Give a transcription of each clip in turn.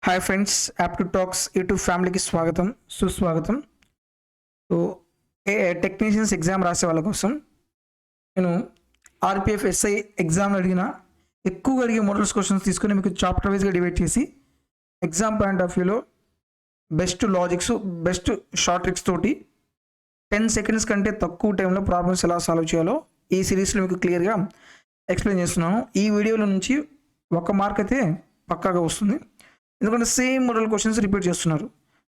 Hi friends, app to talks YouTube ఫ్యామిలీకి స్వాగతం సుస్వాగతం. సో టెక్నీషియన్స్ ఎగ్జామ్ రాసే వాళ్ళ కోసం నేను ఆర్పిఎఫ్ ఎస్ఐ ఎగ్జామ్ ఎక్కువగా అడిగే మోడల్స్ క్వశ్చన్స్ తీసుకొని మీకు చాప్టర్ వైజ్గా డివైడ్ చేసి ఎగ్జామ్ పాయింట్ ఆఫ్ వ్యూలో best logics, best short tricks తోటి 10 సెకండ్స్ కంటే తక్కువ టైంలో ప్రాబ్లమ్స్ ఎలా సాల్వ్ చేయాలో ఈ సిరీస్లో మీకు క్లియర్గా ఎక్స్ప్లెయిన్ చేస్తున్నాను. ఈ వీడియోలో నుంచి 1 మార్క్ అయితే పక్కాగా వస్తుంది, ఎందుకంటే సేమ్ మోడల్ క్వశ్చన్స్ రిపీట్ చేస్తున్నారు.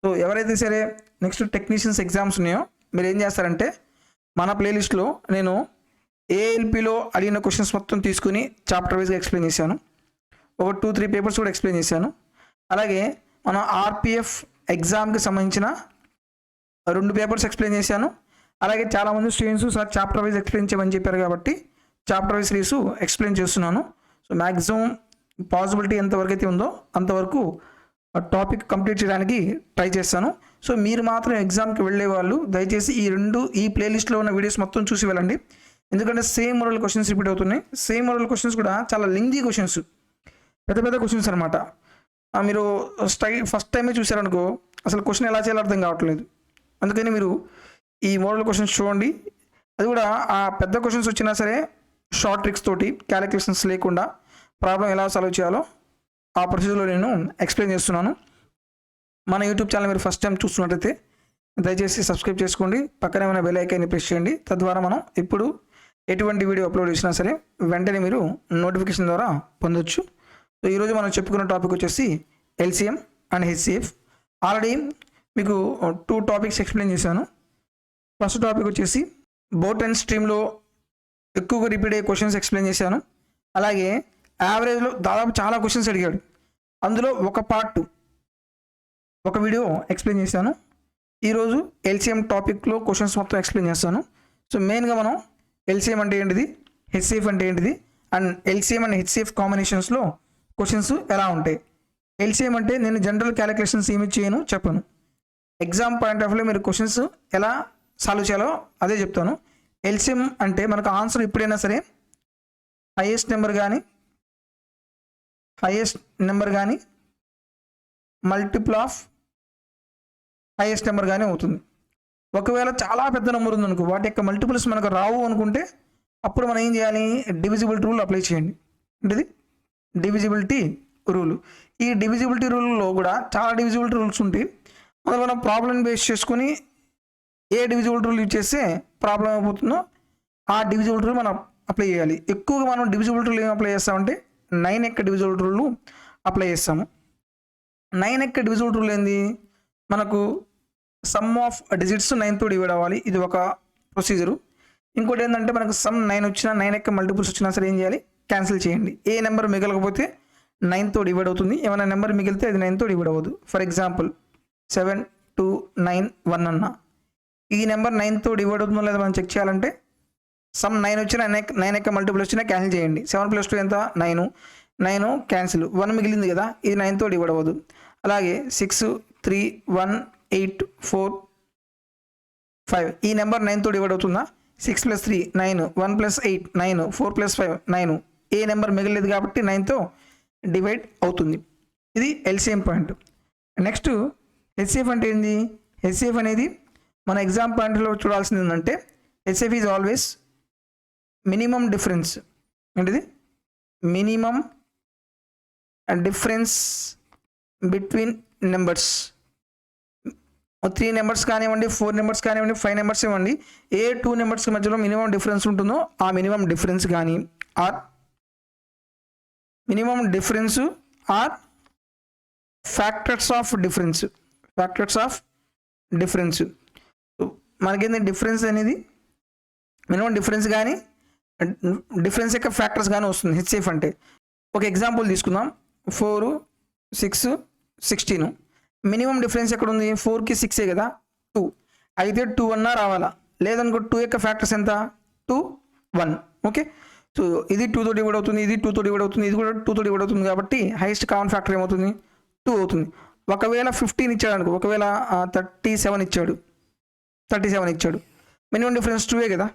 సో ఎవరైతే సరే నెక్స్ట్ టెక్నీషియన్స్ ఎగ్జామ్స్ ఉన్నాయో మీరు ఏం చేస్తారంటే, మన ప్లేలిస్ట్లో నేను ఏఎల్పిలో అడిగిన క్వశ్చన్స్ మొత్తం తీసుకుని చాప్టర్ వైజ్గా ఎక్స్ప్లెయిన్ చేశాను. ఒక 2-3 పేపర్స్ కూడా ఎక్స్ప్లెయిన్ చేశాను. అలాగే మన ఆర్పిఎఫ్ ఎగ్జామ్కి సంబంధించిన 2 పేపర్స్ ఎక్స్ప్లెయిన్ చేశాను. అలాగే చాలామంది students sir chapter wise explain చేయమని చెప్పారు కాబట్టి చాప్టర్ వైజ్ సిరీస్ ఎక్స్ప్లెయిన్ చేస్తున్నాను. సో మ్యాక్సిమం పాసిబిలిటీ ఎంతవరకు అయితే ఉందో అంతవరకు టాపిక్ కంప్లీట్ చేయడానికి ట్రై చేస్తాను. సో మీరు మాత్రం ఎగ్జామ్కి వెళ్ళే వాళ్ళు దయచేసి ఈ ప్లేలిస్ట్లో ఉన్న వీడియోస్ మొత్తం చూసి వెళ్ళండి, ఎందుకంటే సేమ్ మోడల్ క్వశ్చన్స్ రిపీట్ అవుతున్నాయి. సేమ్ మోడల్ క్వశ్చన్స్ కూడా చాలా లెంగ్తీ క్వశ్చన్స్, పెద్ద క్వశ్చన్స్ అనమాట. మీరు ఫస్ట్ టైమే చూసారనుకో అసలు క్వశ్చన్ ఎలా చేయాలో అర్థం కావట్లేదు. అందుకని మీరు ఈ మోడల్ క్వశ్చన్స్ చూడండి. అది కూడా ఆ పెద్ద క్వశ్చన్స్ వచ్చినా సరే షార్ట్ ట్రిక్స్ తోటి, క్యాలిక్యులేషన్స్ లేకుండా ప్రాబ్లం ఎలా సాల్వ్ చేయాలో ఆ ప్రొసీజర్లో నేను ఎక్స్ప్లెయిన్ చేస్తున్నాను. మన యూట్యూబ్ ఛానల్ మీరు ఫస్ట్ టైం చూస్తున్నట్టయితే దయచేసి సబ్స్క్రైబ్ చేసుకోండి, పక్కనే ఉన్న బెల్ ఐకాన్ని ప్రెస్ చేయండి. తద్వారా మనం ఇప్పుడు ఎటువంటి వీడియో అప్లోడ్ చేసినా సరే వెంటనే మీరు నోటిఫికేషన్ ద్వారా పొందొచ్చు. సో ఈరోజు మనం చెప్పుకున్న టాపిక్ వచ్చేసి ఎల్సిఎం అండ్ హెచ్సిఎఫ్. ఆల్రెడీ మీకు 2 టాపిక్స్ ఎక్స్ప్లెయిన్ చేశాను. ఫస్ట్ టాపిక్ వచ్చేసి బోట్ అండ్ స్ట్రీమ్లో ఎక్కువగా రిపీట్ అయ్యే క్వశ్చన్స్ ఎక్స్ప్లెయిన్ చేశాను. అలాగే యావరేజ్లో దాదాపు చాలా క్వశ్చన్స్ అడిగాడు, అందులో ఒక వీడియో ఎక్స్ప్లెయిన్ చేశాను. ఈరోజు ఎల్సిఎం టాపిక్లో క్వశ్చన్స్ మొత్తం ఎక్స్ప్లెయిన్ చేస్తాను. సో మెయిన్గా మనం ఎల్సిఎం అంటే ఏంటిది, హెచ్సిఎఫ్ అంటే ఏంటిది, అండ్ ఎల్సిఎం అండ్ హెచ్సిఎఫ్ కాంబినేషన్స్లో క్వశ్చన్స్ ఎలా ఉంటాయి. ఎల్సిఎం అంటే నేను జనరల్ క్యాలిక్యులేషన్స్ ఏమి చేయను, చెప్పను. ఎగ్జామ్ పాయింట్ ఆఫ్ వ్యూలో మీరు క్వశ్చన్స్ ఎలా సాల్వ్ చేయాలో అదే చెప్తాను. ఎల్సిఎం అంటే మనకు ఆన్సర్ ఎప్పుడైనా సరే హైయెస్ట్ నెంబర్ కానీ మల్టిపుల్ ఆఫ్ హైయెస్ట్ నెంబర్ కానీ అవుతుంది. ఒకవేళ చాలా పెద్ద నెంబర్ ఉందనుకో, వాటి యొక్క మల్టిపుల్స్ మనకు రావు అనుకుంటే అప్పుడు మనం ఏం చేయాలి, డివిజిబిలిటీ రూల్ అప్లై చేయండి. అంటే డివిజిబిలిటీ రూల్. ఈ డివిజిబిలిటీ రూల్లో కూడా చాలా డివిజిబిలిటీ రూల్స్ ఉంటాయి. అందులో మనం ప్రాబ్లం బేస్ చేసుకుని ఏ డివిజిబిలిటీ రూల్ యూజ్ చేస్తే ప్రాబ్లం అయిపోతుందో ఆ డివిజిబిలిటీ రూల్ మనం అప్లై చేయాలి. ఎక్కువగా మనం డివిజిబిలిటీ రూల్ ఏం అప్లై చేస్తామంటే 9 యొక్క డివిజిబిలిటీ రూల్ అప్లై చేస్తాము. 9 యొక్క డివిజిబిలిటీ రూల్ ఏంది, మనకు సమ్ ఆఫ్ డిజిట్స్ 9తో డివైడ్ అవ్వాలి, ఇది ఒక ప్రొసీజరు. ఇంకోటి ఏంటంటే మనకు సమ్ 9 వచ్చినా, 9 యొక్క మల్టిపుల్స్ వచ్చినా సరే ఏం చేయాలి, క్యాన్సిల్ చేయండి. ఏ నెంబర్ మిగలకపోతే 9తో డివైడ్ అవుతుంది, ఏమైనా నెంబర్ మిగిలితే అది 9తో డివైడ్ అవ్వదు. ఫర్ ఎగ్జాంపుల్ 7, 2, 9, 1 అన్న ఈ నెంబర్ 9తో డివైడ్ అవుతుందో లేదా మనం చెక్ చేయాలంటే సమ్ 9 వచ్చినా 9 యొక్క మల్టిపుల్ వచ్చినా క్యాన్సిల్ చేయండి. 7 + 2 ఎంత, 9 క్యాన్సిల్, 1 మిగిలింది కదా, ఇది 9తో డివైడ్ అవ్వదు. అలాగే 6, 3, 1, 8, 4, 5 ఈ నెంబర్ 9తో డివైడ్ అవుతుందా, 6 + 3 9, 1 + 8 9, 4 + 5 9, ఏ నెంబర్ మిగలేదు కాబట్టి 9తో డివైడ్ అవుతుంది. ఇది ఎల్సిఎం పాయింట్. నెక్స్ట్ హెచ్సిఎఫ్ అంటే ఏంది, హెచ్సిఎఫ్ అనేది మన ఎగ్జామ్ పాయింట్లో చూడాల్సింది ఏంటంటే HCF is always minimum difference. ఏంటిది, minimum difference between numbers. 3 numbers కానివ్వండి, 4 నెంబర్స్ కానివ్వండి, 5 నెంబర్స్ ఇవ్వండి, ఏ 2 నెంబర్స్ మధ్యలో మినిమం డిఫరెన్స్ ఉంటుందో ఆ మినిమం డిఫరెన్స్ కానీ or minimum difference or factors of difference. మనకేంది డిఫరెన్స్ అనేది మినిమం డిఫరెన్స్ కానీ డిఫరెన్స్ యొక్క ఫ్యాక్టర్స్ కానీ వస్తుంది హెచ్సిఎఫ్ అంటే. ఒక ఎగ్జాంపుల్ తీసుకుందాం, 4, 6, 16. మినిమం డిఫరెన్స్ ఎక్కడ ఉంది, 4కి 6 కదా, 2. అయితే 2 అన్నా రావాలా, లేదనుకో 2 యొక్క ఫ్యాక్టర్స్ ఎంత, 2, 1. ఓకే, సో ఇది 2తో డివైడ్ అవుతుంది, ఇది 2తో డివైడ్ అవుతుంది, ఇది కూడా 2తో డివైడ్ అవుతుంది. కాబట్టి హైయెస్ట్ కామన్ ఫ్యాక్టర్ ఏమవుతుంది, 2 అవుతుంది. ఒకవేళ 15 ఇచ్చాడు అనుకో, ఒకవేళ 37 ఇచ్చాడు, మినిమం డిఫరెన్స్ 2 కదా.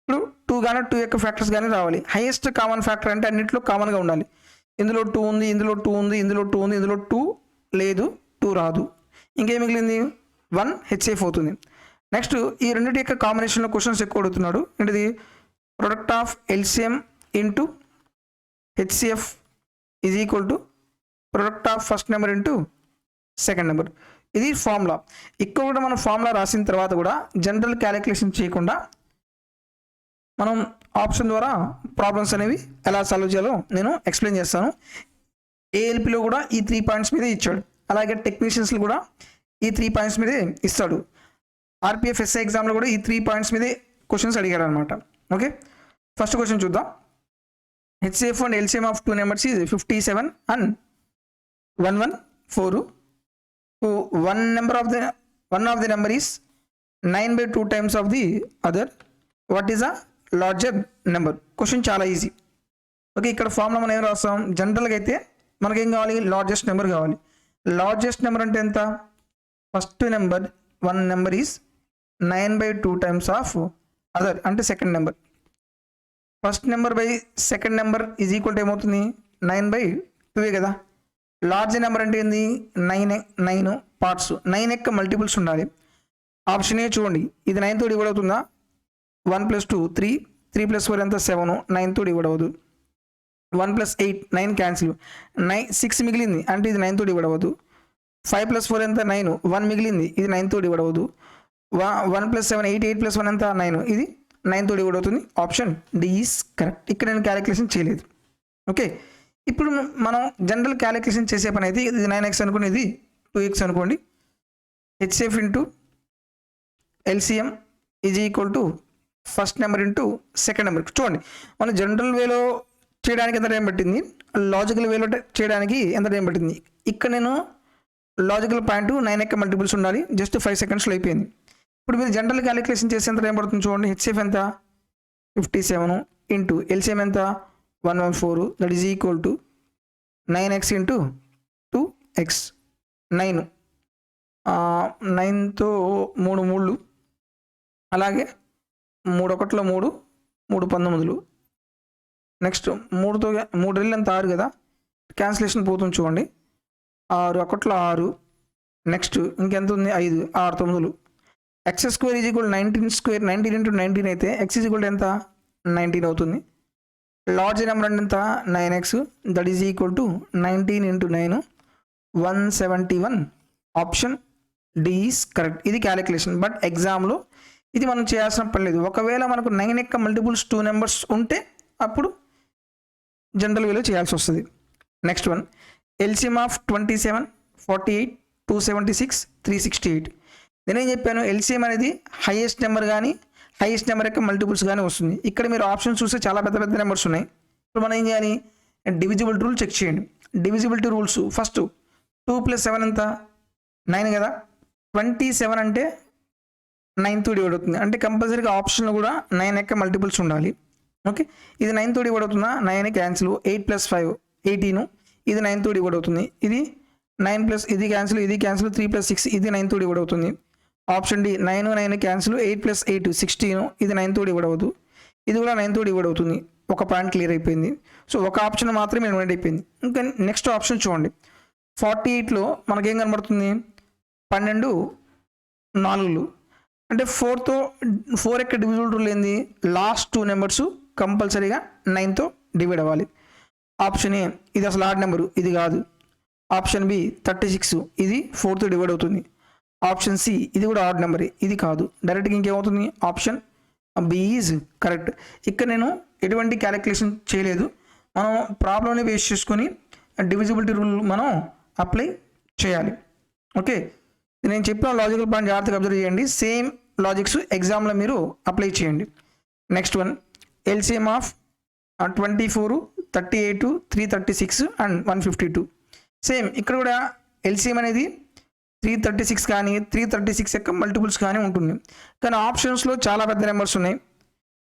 ఇప్పుడు 2 కానీ 2 యొక్క ఫ్యాక్టర్స్ కానీ రావాలి. హైయెస్ట్ కామన్ ఫ్యాక్టర్ అంటే అన్నింటిలో కామన్గా ఉండాలి. ఇందులో 2 ఉంది, ఇందులో 2 ఉంది, ఇందులో 2 ఉంది, ఇందులో 2 లేదు, 2 రాదు. ఇంకేం మిగిలింది 1 హెచ్సిఎఫ్ అవుతుంది. నెక్స్ట్ ఈ రెండింటి యొక్క కాంబినేషన్లో క్వశ్చన్స్ ఎక్కువ అడుగుతున్నాడు. ఏంటిది product of LCM into HCF is equal to product of first number into second number. ఇది ఫార్ములా. ఇక్కడ కూడా మనం ఫార్ములా రాసిన తర్వాత కూడా జనరల్ క్యాలిక్యులేషన్ చేయకుండా మనం ఆప్షన్ ద్వారా ప్రాబ్లమ్స్ అనేవి ఎలా సాల్వ్ చేయాలో నేను ఎక్స్ప్లెయిన్ చేస్తాను. ఏఎల్పిలో కూడా ఈ 3 పాయింట్స్ మీదే ఇచ్చాడు, అలాగే టెక్నీషియన్స్లో కూడా ఈ 3 పాయింట్స్ మీదే ఇస్తాడు. ఆర్పిఎఫ్ ఎస్ఐ ఎగ్జామ్లో కూడా ఈ 3 పాయింట్స్ మీదే క్వశ్చన్స్ అడిగాడు అనమాట. ఓకే, ఫస్ట్ క్వశ్చన్ చూద్దాం. HCF and LCM of 2 numbers is 57 and 114. One of the number is 9/2 times of the other. What is a larger number? Question చాలా ఈజీ. ఓకే, ఇక్కడ formula మనం ఏం రాస్తాం, జనరల్గా అయితే మనకేం కావాలి, లార్జెస్ట్ నెంబర్ కావాలి. లార్జెస్ట్ నెంబర్ అంటే ఎంత, first number 1 number is 9/2 times of other అంటే second number. First number by second number is equal to ఏమవుతుంది 9/2 కదా. లార్జ్ నెంబర్ అంటే ఏంది 9 పార్ట్స్, 9 యొక్క మల్టిపుల్స్ ఉండాలి. ఆప్షన్ ఏ చూడండి, ఇది 9 తోటి డివైడ్ అవుతుందా, 1 + 2 3, 3 + 4 ఎంత 7, 9 తోటి డివైడ్ అవ్వదు. 1 + 8 9 క్యాన్సిల్, 6 మిగిలింది అంటే ఇది 9 తోటి డివైడ్ అవ్వదు. 5 + 4 ఎంత 9, 1 మిగిలింది ఇది 9 తోటి డివైడ్ అవ్వదు. 1 + 7 8, 8 + 1 ఎంత 9, ఇది 9 తోటి డివైడ్ అవుతుంది. Option D is correct. ఇక్కడ నేను క్యాలిక్యులేషన్ చేయలేదు. ఓకే, ఇప్పుడు మనం జనరల్ క్యాలిక్యులేషన్ చేసే పని అయితే ఇది 9x అనుకోండి, ఇది 2x అనుకోండి. HCF into LCM is equal to first number into second number. చూడండి, మనం జనరల్ వేలో చేయడానికి ఎంత టైం పట్టింది, లాజికల్ వేలో చేయడానికి ఎంత టైం పట్టింది. ఇక్కడ నేను లాజికల్ పాయింట్ 9 యొక్క మల్టిపుల్స్ ఉండాలి, జస్ట్ 5 సెకండ్స్లో అయిపోయింది. ఇప్పుడు మీరు జనరల్ క్యాలిక్యులేషన్ చేసి ఎంత టైం పడుతుంది చూడండి. హెచ్సిఎఫ్ ఎంత 57 ఇంటూ ఎల్సిఎం ఎంత 114, that is equal to 9x into 2x. 9తో 3 3, అలాగే 3 1 3, 3 19. నెక్స్ట్ 3తో 3 రెళ్ళు ఎంత 6 కదా, క్యాన్సిలేషన్ పోతుంది చూడండి. 6 1 6, నెక్స్ట్ ఇంకెంత ఉంది 5, 6 9. x² ఈజ్ ఈక్వల్ 19² 19 ఇంటూ 19 అయితే x ఈజ్ ఈక్వల్ ఎంత 19 అవుతుంది. లార్జ్ నెంబర్ అంటే ఎంత 9x, that is equal to 19 into 9 171. Option D is correct. ఇది క్యాలిక్యులేషన్, బట్ ఎగ్జామ్లో ఇది మనం చేయాల్సిన పని లేదు. ఒకవేళ మనకు 9 యొక్క మల్టిపుల్స్ 2 నెంబర్స్ ఉంటే అప్పుడు జనరల్ వేలో చేయాల్సి వస్తుంది. Next one, LCM of 27 48 276 368. నేనేం చెప్పాను, ఎల్సిఎం అనేది హైయెస్ట్ నెంబర్ కానీ హైయెస్ట్ నెంబర్ యొక్క మల్టిపుల్స్ కానీ వస్తుంది. ఇక్కడ మీరు ఆప్షన్ చూస్తే చాలా పెద్ద పెద్ద నెంబర్స్ ఉన్నాయి. ఇప్పుడు మనం ఏం చేయాలి, డివిజిబిలిటీ రూల్ చెక్ చేయండి. డివిజిబిలిటీ రూల్స్ ఫస్ట్ 2 + 7 ఎంత 9 కదా. 27 అంటే 9తో డివైడ్ అవుతుంది, అంటే కంపల్సరీగా ఆప్షన్లో కూడా 9 యొక్క మల్టిపుల్స్ ఉండాలి. ఓకే, ఇది 9తో డివైడ్ అవుతుందా, 9 క్యాన్సిల్. 8 + 5 18, ఇది 9తో డివైడ్ అవుతుంది. ఇది 9 ప్లస్ ఇది క్యాన్సిల్, ఇది క్యాన్సిల్. 3 + 6 ఇది 9తో డివైడ్ అవుతుంది. Option D 9 9 cancel. 8 + 8 16, ఇది 9తో డివైడ్ అవ్వదు. ఇది కూడా 9తో డివైడ్ అవుతుంది. ఒక పాయింట్ క్లియర్ అయిపోయింది. సో ఒక ఆప్షన్ మాత్రమే ఎలిమినేట్ అయిపోయింది. ఇంకా నెక్స్ట్ ఆప్షన్ చూడండి. 48లో మనకేం కనబడుతుంది 12 4, అంటే 4 యొక్క డివిజిబుల్ రూల్ ఏంది, లాస్ట్ 2 నెంబర్స్ కంపల్సరీగా 9తో డివైడ్ అవ్వాలి. ఆప్షన్ ఏ ఇది అసలు ఆడ్ నెంబరు, ఇది కాదు. ఆప్షన్ బి 36, ఇది 4తో డివైడ్ అవుతుంది. ఆప్షన్ సి ఇది కూడా ఆడ్ నెంబరే, ఇది కాదు. డైరెక్ట్గా ఇంకేమవుతుంది, ఆప్షన్ బి ఈజ్ కరెక్ట్. ఇక్కడ నేను ఎటువంటి క్యాలిక్యులేషన్ చేయలేదు, మనం ప్రాబ్లమ్ని బేస్ చేసుకొని డివిజిబిలిటీ రూల్ మనం అప్లై చేయాలి. ఓకే, నేను చెప్పిన లాజికల్ పాయింట్ జాగ్రత్తగా అబ్జర్వ్ చేయండి. సేమ్ లాజిక్స్ ఎగ్జామ్లో మీరు అప్లై చేయండి. Next one, LCM of 24 38 336 and 152. Same ఇక్కడ కూడా ఎల్సిఎం అనేది 336 కానీ 336 యొక్క మల్టిపుల్స్ కానీ ఉంటుంది. కానీ ఆప్షన్స్లో చాలా పెద్ద నెంబర్స్ ఉన్నాయి.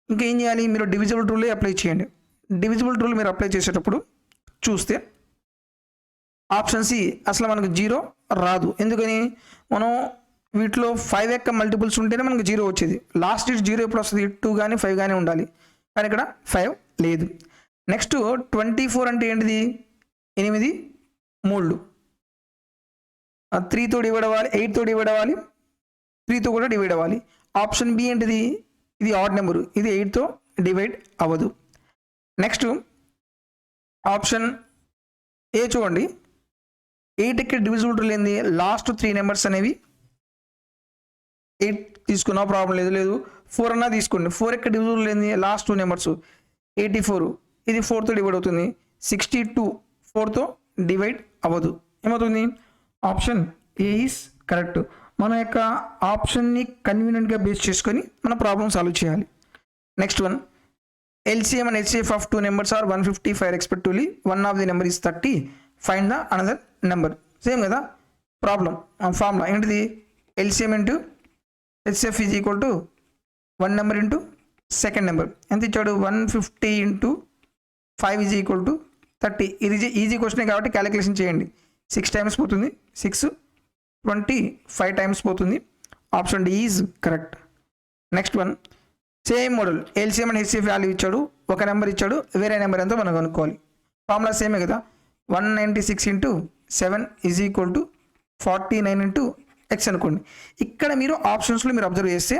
ఇంకా ఏం చేయాలి, మీరు డివిజిబుల్ రూలే అప్లై చేయండి. డివిజిబుల్ రూల్ మీరు అప్లై చేసేటప్పుడు చూస్తే ఆప్షన్ సి అసలు మనకు 0 రాదు. ఎందుకని, మనం వీటిలో 5 యొక్క మల్టిపుల్స్ ఉంటేనే మనకు 0 వచ్చేది. లాస్ట్ డిజిట్ 0 ఎప్పుడు వస్తుంది, 2 కానీ 5 కానీ ఉండాలి. కానీ ఇక్కడ 5 లేదు. నెక్స్ట్ 24 అంటే ఏంటిది 8 3, 3తో డివైడ్ అవ్వాలి, 8తో డివైడ్ అవ్వాలి, 3తో కూడా డివైడ్ అవ్వాలి. ఆప్షన్ బి ఏంటిది, ఇది ఆడ్ నెంబరు, ఇది 8తో డివైడ్ అవ్వదు. నెక్స్ట్ ఆప్షన్ ఏ చూడండి, 8కి డివిజిబుల్ లేనిది లాస్ట్ 3 నెంబర్స్ అనేవి 8 తీసుకున్నా ప్రాబ్లం లేదు, 4 అన్నా తీసుకోండి. 4 డివిజిబుల్ లేనిది లాస్ట్ 2 నెంబర్స్ 84, ఇది 4తో డివైడ్ అవుతుంది. 62 4తో డివైడ్ అవ్వదు. ఏమవుతుంది, ఆప్షన్ ఏ ఈస్ కరెక్ట్. మన యొక్క ఆప్షన్ని కన్వీనియంట్గా బేస్ చేసుకొని మన ప్రాబ్లం సాల్వ్ చేయాలి. Next one, LCM and HCF of 2 numbers are 155 respectively. One of the number is 30. Find the another number. Same కదా ప్రాబ్లం. ఫార్ములా ఏంటిది, LCM into HCF is equal to 1 number into second number. ఎంత ఇచ్చాడు, 150 into 5 is equal to 30. ఇది easy క్వశ్చనే కాబట్టి calculation చేయండి. 6 times పోతుంది, 6 25 times పోతుంది. Option D is correct. Next one, same model, LCM and HCF value ఇచ్చాడు, ఒక నెంబర్ ఇచ్చాడు, వేరే నెంబర్ ఎంతో మనం కనుక్కోవాలి. ఫార్ములా సేమే కదా, 196 into 7 is equal to 49 into X అనుకోండి. ఇక్కడ మీరు ఆప్షన్స్లో మీరు అబ్జర్వ్ చేస్తే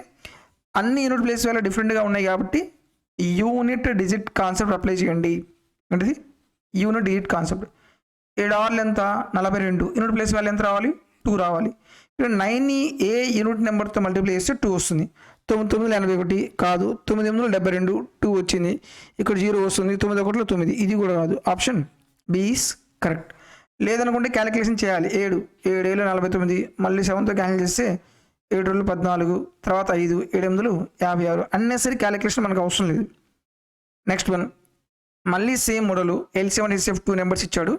అన్ని యూనిట్ ప్లేస్ వాల్యూ డిఫరెంట్గా ఉన్నాయి కాబట్టి యూనిట్ డిజిట్ కాన్సెప్ట్ అప్లై చేయండి. ఏంటిది, యూనిట్ డిజిట్ కాన్సెప్ట్. 7 ఆర్లు ఎంత, 42. యూనిట్ ప్లేస్ వాల్యూ ఎంత రావాలి, 2 రావాలి. ఇక్కడ 9ని ఏ యూనిట్ నెంబర్తో మల్టిప్లై చేస్తే 2 వస్తుంది. 9 9 81 కాదు, 9 8 72 2 వచ్చింది. ఇక్కడ 0 వస్తుంది, 9 1 9, ఇది కూడా కాదు. Option B is correct. లేదనుకుంటే క్యాలిక్యులేషన్ చేయాలి. 7 7 7 49, మళ్ళీ 7తో క్యాన్సిల్ చేస్తే 7 2 14, తర్వాత 5 7 8 56. అన్నెసరీ క్యాలిక్యులేషన్ మనకు అవసరం లేదు. నెక్స్ట్ వన్, మళ్ళీ same model, LCM and HCF 2 numbers ఇచ్చాడు,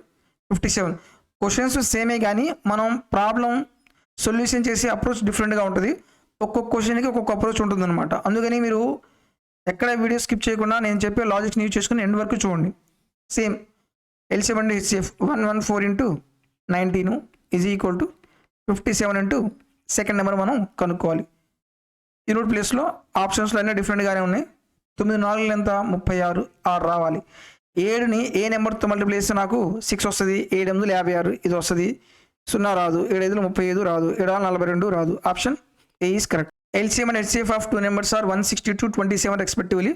57. క్వశ్చన్స్ సేమే కానీ మనం ప్రాబ్లం సొల్యూషన్ చేసే అప్రోచ్ డిఫరెంట్గా ఉంటుంది. ఒక్కొక్క క్వశ్చన్కి ఒక్కొక్క అప్రోచ్ ఉంటుందన్నమాట. అందుకని మీరు ఎక్కడ వీడియో స్కిప్ చేయకుండా నేను చెప్పే లాజిక్ని యూజ్ చేసుకుని ఎండ్ వరకు చూడండి. Same LCM and HCF 114 into 19 is equal to 57 into second number మనం కనుక్కోవాలి. యూనిట్ ప్లేస్లో ఆప్షన్స్లో అన్నీ డిఫరెంట్గానే ఉన్నాయి. 9 4 ఎంత, 36 6 రావాలి. 7ని ఏ నెంబర్తో మల్టిప్లై చేస్తే నాకు 6 వస్తుంది. 7 8 56 ఇది వస్తుంది. 0 రాదు, 7 5 35 రాదు, 7 42 రాదు. Option A is correct. LCM and HCF of 2 numbers are 162 27 respectively.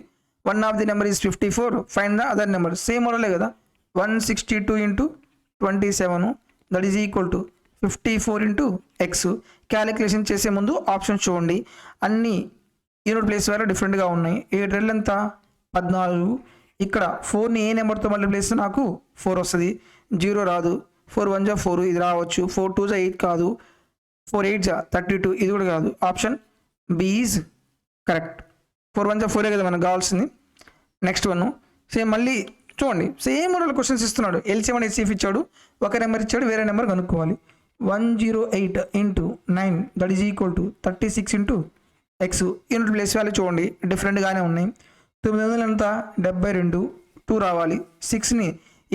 One of the number is 54. Find the other number. Same మోడలే కదా, 162 into 27 that is equal to 54 into X. Calculation చేసే ముందు ఆప్షన్ చూడండి, అన్ని యూనిట్ ప్లేస్ వారు డిఫరెంట్గా ఉన్నాయి. 7 2 ఎంత, 14. ఇక్కడ 4ని ఏ నెంబర్తో మల్టిప్లై చేస్తే నాకు 4 వస్తుంది. 0 రాదు, 4 1 4 ఇది రావచ్చు. 4 2 8 కాదు, 4 8 32 ఇది కూడా కాదు. Option B is correct. 4 1 4 కదా మనకు కావాల్సింది. నెక్స్ట్ వన్, సేమ్ మళ్ళీ చూడండి, సేమ్ మోడల్ క్వశ్చన్స్ ఇస్తున్నాడు. LCM అండ్ HCF ఇచ్చాడు, ఒక నెంబర్ ఇచ్చాడు, వేరే నెంబర్ కనుక్కోవాలి. 108 into 9 that is equal to 36 into x. Unit place value చూడండి డిఫరెంట్గానే ఉన్నాయి. 900 ఎంత, 72 2 రావాలి. 6ని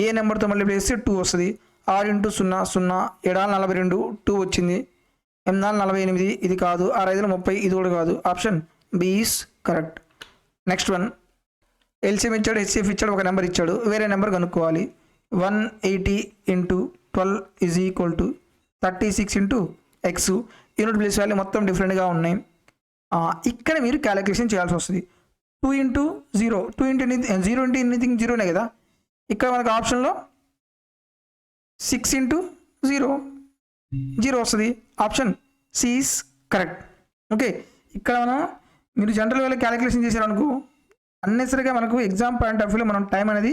ఏ నెంబర్తో మల్టిప్లై చేస్తే 2 వస్తుంది. 6 ఇంటూ 0 0, 7 42 2 వచ్చింది. 8 48 ఇది కాదు. 6 5 30 ఇది కూడా కాదు. Option B is correct. Next one, LCM ఇచ్చాడు, HCF ఇచ్చాడు, ఒక నెంబర్ ఇచ్చాడు, వేరే నెంబర్ కనుక్కోవాలి. 180 into 12 is equal to 36 into x. Unit place value మొత్తం డిఫరెంట్గా ఉన్నాయి. ఇక్కడ మీరు క్యాలిక్యులేషన్ చేయాల్సి వస్తుంది. 2 ఇంటూ 0, 2 ఇంటూ 0 ఇంటూ ఎనీథింగ్ 0నే కదా. ఇక్కడ మనకు ఆప్షన్లో 6 ఇంటూ 0 0 వస్తుంది. Option C is correct. Okay, ఇక్కడ మనం మీరు జనరల్ వేలో క్యాలిక్యులేషన్ చేశారనుకో, అన్నెసరిగా మనకు ఎగ్జామ్ పాయింట్ ఆఫ్ వ్యూలో మనం టైం అనేది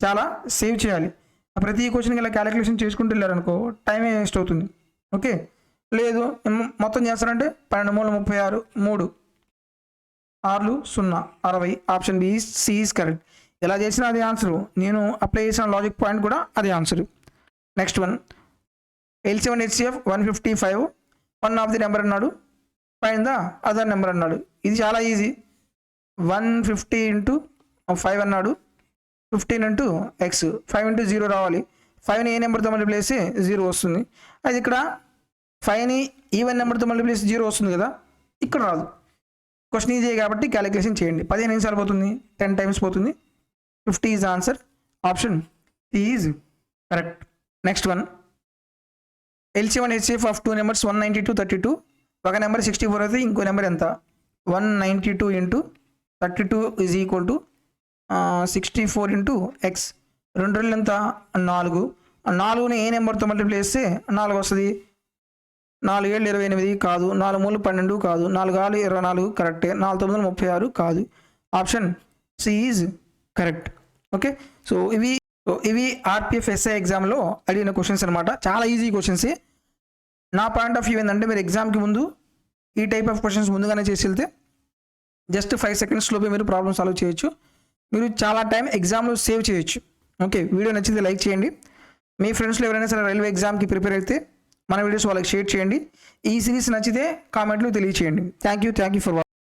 చాలా సేవ్ చేయాలి. ప్రతి క్వశ్చన్కి ఇలా క్యాలిక్యులేషన్ చేసుకుంటూ వెళ్ళారనుకో టైమే వేస్ట్ అవుతుంది. ఓకే, లేదు మొత్తం చేస్తారంటే 12 3 36 3 6 0 60. Option B C is correct. ఎలా చేసినా అదే ఆన్సరు, నేను అప్లై చేసిన లాజిక్ పాయింట్ కూడా అదే answer. Next one, LCM and HCF 155. One of the number అన్నాడు, ఫైండ్ ద అదర్ నెంబర్ అన్నాడు. ఇది చాలా ఈజీ. 150 ఇంటూ 5 అన్నాడు, 15 ఇంటూ ఎక్స్. 5 ఇంటూ 0 రావాలి. 5ని ఏ నెంబర్తో మల్టిప్లై చేస్తే 0 వస్తుంది. అది ఇక్కడ 5ని ఈవెన్ నెంబర్తో మల్టిప్లై చేస్తే 0 వస్తుంది కదా, ఇక్కడ రాదు. క్వశ్చన్ ఈజీ కాబట్టి క్యాలిక్యులేషన్ చేయండి. 15 నిమిషాలు పోతుంది, 10 టైమ్స్ పోతుంది. 50 is answer. Option is correct. Next one, LCM and HCF of 2 numbers 192, 32. ఒక నెంబర్ 64 అయితే ఇంకో నెంబర్ ఎంత? 192 into 32 is equal to 64 into X. 2 2 ఎంత? 4. 4ని ఏ నెంబర్తో మల్టిప్లై చేస్తే 4 వస్తుంది? 4 7 28 కాదు, 4 3 12 కాదు, 4 6 24 కరెక్టే, 4 9 36 కాదు. Option C is correct. Okay, so ఇవి ఆర్పిఎఫ్ ఎస్ఐ ఎగ్జామ్లో అడిగిన క్వశ్చన్స్ అనమాట. చాలా ఈజీ క్వశ్చన్స్. నా పాయింట్ ఆఫ్ వ్యూ ఏంటంటే మీరు ఎగ్జామ్కి ముందు ఈ టైప్ ఆఫ్ క్వశ్చన్స్ ముందుగానే చేసి వెళ్తే జస్ట్ 5 సెకండ్స్లోపే మీరు ప్రాబ్లమ్ సాల్వ్ చేయొచ్చు. మీరు చాలా టైం ఎగ్జామ్లో సేవ్ చేయొచ్చు. ఓకే, వీడియో నచ్చితే లైక్ చేయండి. మీ ఫ్రెండ్స్లో ఎవరైనా సరే రైల్వే ఎగ్జామ్కి ప్రిపేర్ అయితే మన వీడియోస్ వాళ్ళకి షేర్ చేయండి. ఈ సిరీస్ నచ్చితే కామెంట్లో తెలియచేయండి. Thank you for watching.